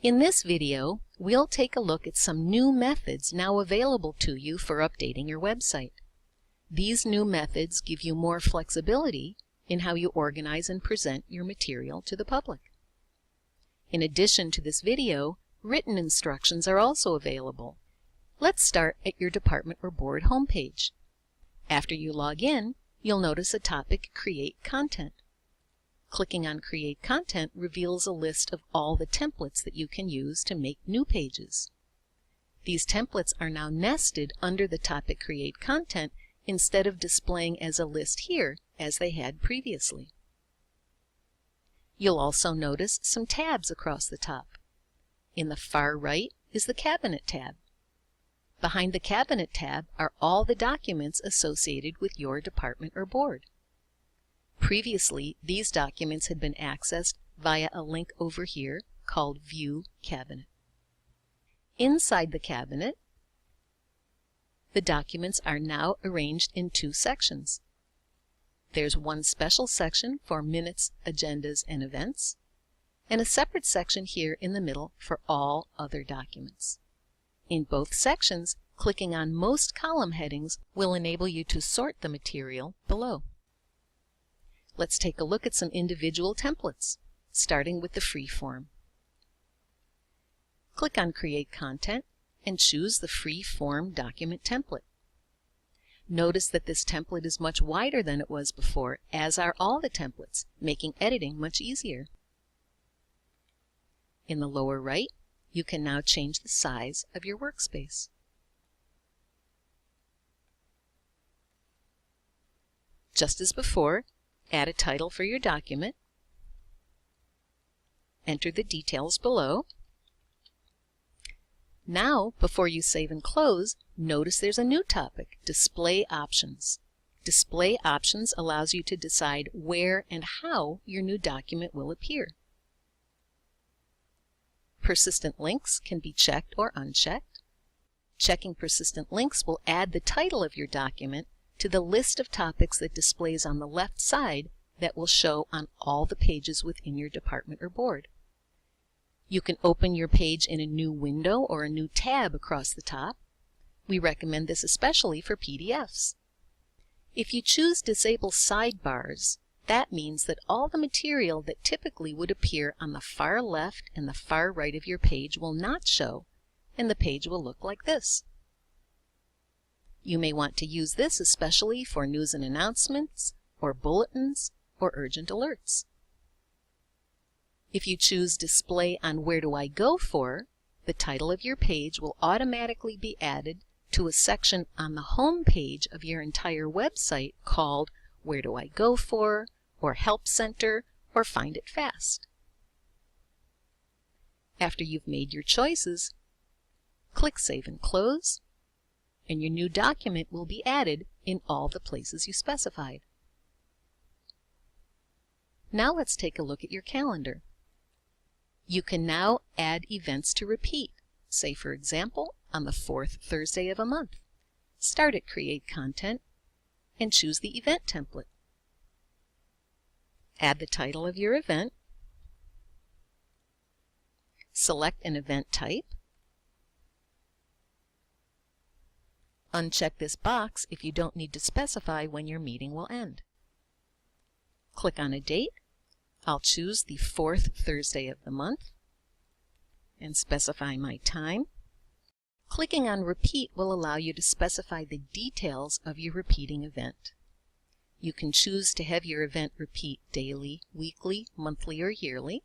In this video, we'll take a look at some new methods now available to you for updating your website. These new methods give you more flexibility in how you organize and present your material to the public. In addition to this video, written instructions are also available. Let's start at your department or board homepage. After you log in, you'll notice a topic, Create Content. Clicking on Create Content reveals a list of all the templates that you can use to make new pages. These templates are now nested under the topic Create Content instead of displaying as a list here as they had previously. You'll also notice some tabs across the top. In the far right is the Cabinet tab. Behind the Cabinet tab are all the documents associated with your department or board. Previously, these documents had been accessed via a link over here called View Cabinet. Inside the cabinet, the documents are now arranged in two sections. There's one special section for minutes, agendas, and events, and a separate section here in the middle for all other documents. In both sections, clicking on most column headings will enable you to sort the material below. Let's take a look at some individual templates, starting with the free form. Click on Create Content and choose the free form document template. Notice that this template is much wider than it was before, as are all the templates, making editing much easier. In the lower right, you can now change the size of your workspace. Just as before, add a title for your document, enter the details below. Now, before you save and close, notice there's a new topic, Display Options. Display Options allows you to decide where and how your new document will appear. Persistent links can be checked or unchecked. Checking persistent links will add the title of your document to the list of topics that displays on the left side that will show on all the pages within your department or board. You can open your page in a new window or a new tab across the top. We recommend this especially for PDFs. If you choose Disable Sidebars, that means that all the material that typically would appear on the far left and the far right of your page will not show, and the page will look like this. You may want to use this especially for news and announcements, or bulletins, or urgent alerts. If you choose Display on Where Do I Go For, the title of your page will automatically be added to a section on the home page of your entire website called Where Do I Go For, or Help Center, or Find It Fast. After you've made your choices, click Save and Close, and your new document will be added in all the places you specified. Now let's take a look at your calendar. You can now add events to repeat, say for example on the 4th Thursday of a month. Start at Create Content and choose the event template. Add the title of your event. Select an event type. Uncheck this box if you don't need to specify when your meeting will end. Click on a date. I'll choose the 4th Thursday of the month and specify my time. Clicking on Repeat will allow you to specify the details of your repeating event. You can choose to have your event repeat daily, weekly, monthly, or yearly.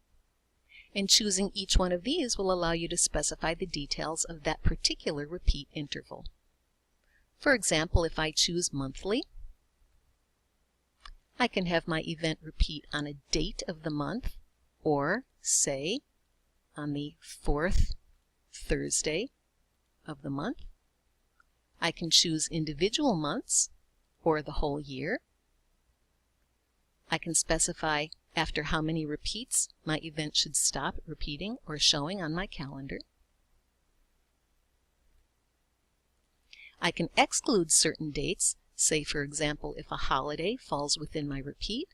And choosing each one of these will allow you to specify the details of that particular repeat interval. For example, if I choose monthly, I can have my event repeat on a date of the month, or say on the 4th Thursday of the month. I can choose individual months or the whole year. I can specify after how many repeats my event should stop repeating or showing on my calendar. I can exclude certain dates, say for example if a holiday falls within my repeat,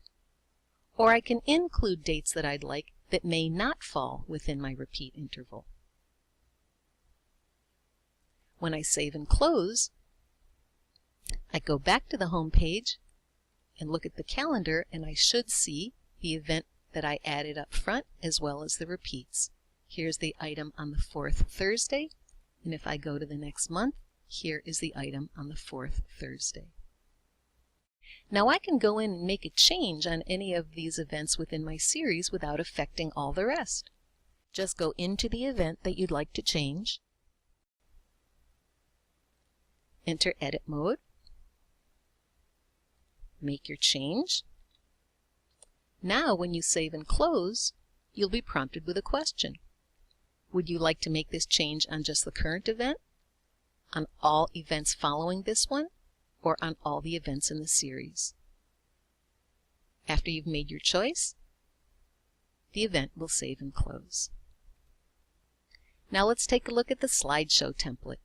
or I can include dates that I'd like that may not fall within my repeat interval. When I save and close, I go back to the home page and look at the calendar, and I should see the event that I added up front as well as the repeats. Here's the item on the 4th Thursday, and if I go to the next month, here is the item on the 4th Thursday. Now I can go in and make a change on any of these events within my series without affecting all the rest. Just go into the event that you'd like to change, enter edit mode, make your change. Now when you save and close, you'll be prompted with a question. Would you like to make this change on just the current event, on all events following this one, or on all the events in the series? After you've made your choice, the event will save and close. Now let's take a look at the slideshow template.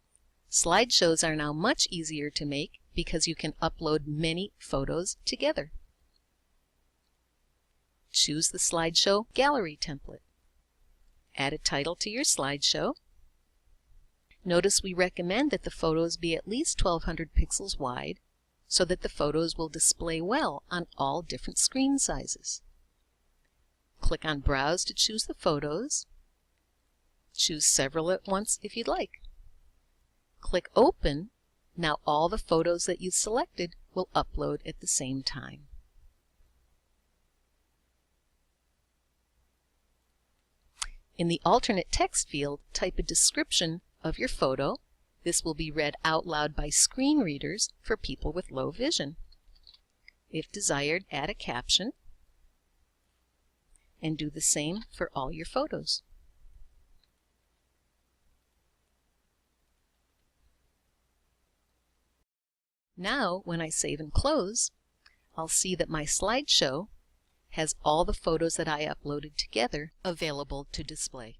Slideshows are now much easier to make because you can upload many photos together. Choose the slideshow gallery template. Add a title to your slideshow. Notice we recommend that the photos be at least 1200 pixels wide so that the photos will display well on all different screen sizes. Click on Browse to choose the photos. Choose several at once if you'd like. Click Open. Now all the photos that you selected will upload at the same time. In the alternate text field, type a description of your photo. This will be read out loud by screen readers for people with low vision. If desired, add a caption and do the same for all your photos. Now, when I save and close, I'll see that my slideshow has all the photos that I uploaded together available to display.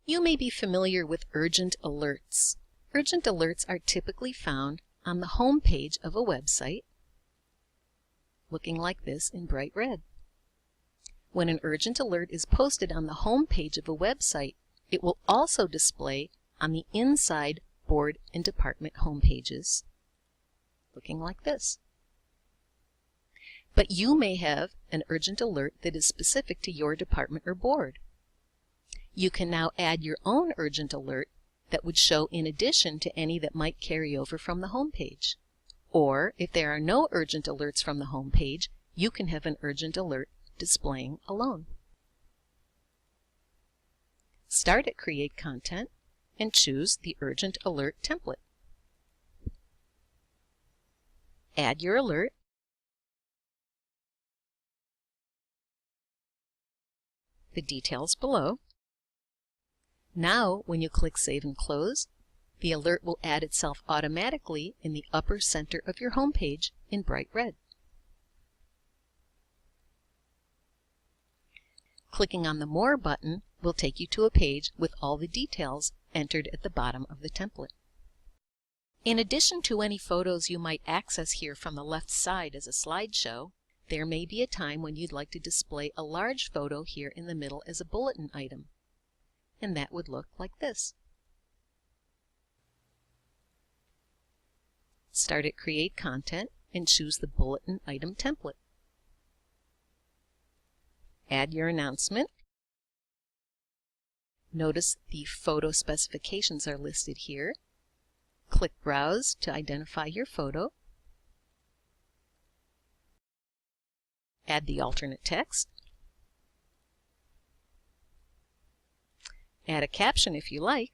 You may be familiar with urgent alerts. Urgent alerts are typically found on the home page of a website, looking like this in bright red. When an urgent alert is posted on the home page of a website, it will also display on the inside board and department home pages, looking like this. But you may have an urgent alert that is specific to your department or board. You can now add your own urgent alert that would show in addition to any that might carry over from the home page. Or, if there are no urgent alerts from the home page, you can have an urgent alert displaying alone. Start at Create Content and choose the Urgent Alert template. Add your alert. The details below. Now, when you click Save and Close, the alert will add itself automatically in the upper center of your home page in bright red. Clicking on the More button will take you to a page with all the details entered at the bottom of the template. In addition to any photos you might access here from the left side as a slideshow, there may be a time when you'd like to display a large photo here in the middle as a bulletin item, and that would look like this. Start at Create Content and choose the Bulletin Item template. Add your announcement. Notice the photo specifications are listed here. Click Browse to identify your photo. Add the alternate text. Add a caption if you like.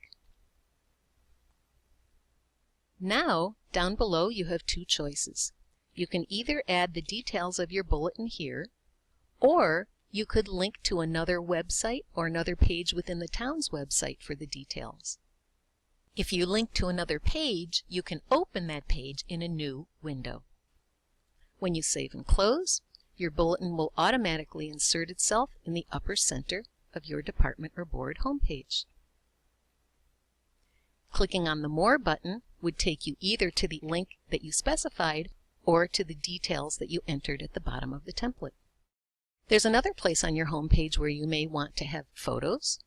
Now, down below you have two choices. You can either add the details of your bulletin here, or you could link to another website or another page within the town's website for the details. If you link to another page, you can open that page in a new window. When you save and close, your bulletin will automatically insert itself in the upper center of your department or board homepage. Clicking on the More button would take you either to the link that you specified or to the details that you entered at the bottom of the template. There's another place on your home page where you may want to have photos.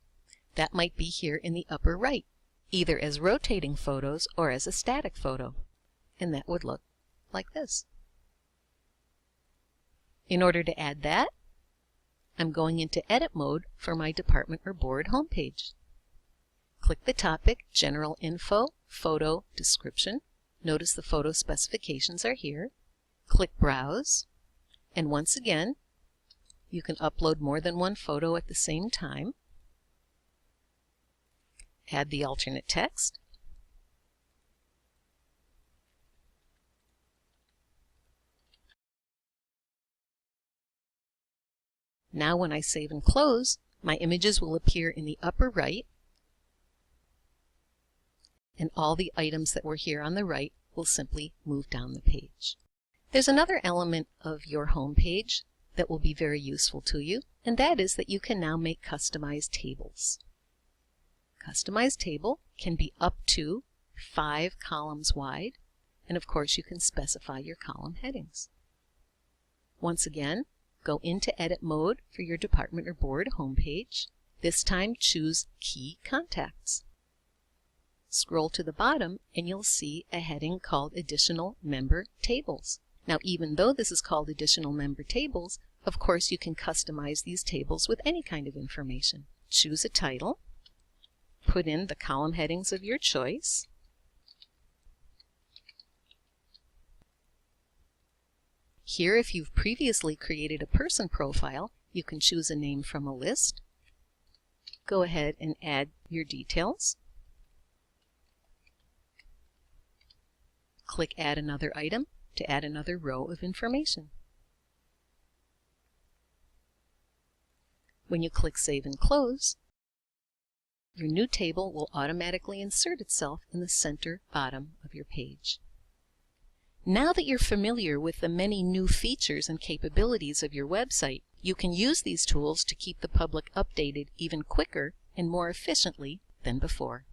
That might be here in the upper right, either as rotating photos or as a static photo, and that would look like this. In order to add that, I'm going into edit mode for my department or board homepage. Click the topic, General Info, Photo, Description. Notice the photo specifications are here. Click Browse, and once again, you can upload more than one photo at the same time. Add the alternate text. Now when I save and close, my images will appear in the upper right, and all the items that were here on the right will simply move down the page. There's another element of your home page that will be very useful to you, and that is that you can now make customized tables. Customized table can be up to 5 columns wide, and of course you can specify your column headings. Once again, go into edit mode for your department or board homepage. This time choose Key Contacts. Scroll to the bottom and you'll see a heading called Additional Member Tables. Now, even though this is called Additional Member Tables, of course you can customize these tables with any kind of information. Choose a title, put in the column headings of your choice, here, if you've previously created a person profile, you can choose a name from a list. Go ahead and add your details. Click Add Another Item to add another row of information. When you click Save and Close, your new table will automatically insert itself in the center bottom of your page. Now that you're familiar with the many new features and capabilities of your website, you can use these tools to keep the public updated even quicker and more efficiently than before.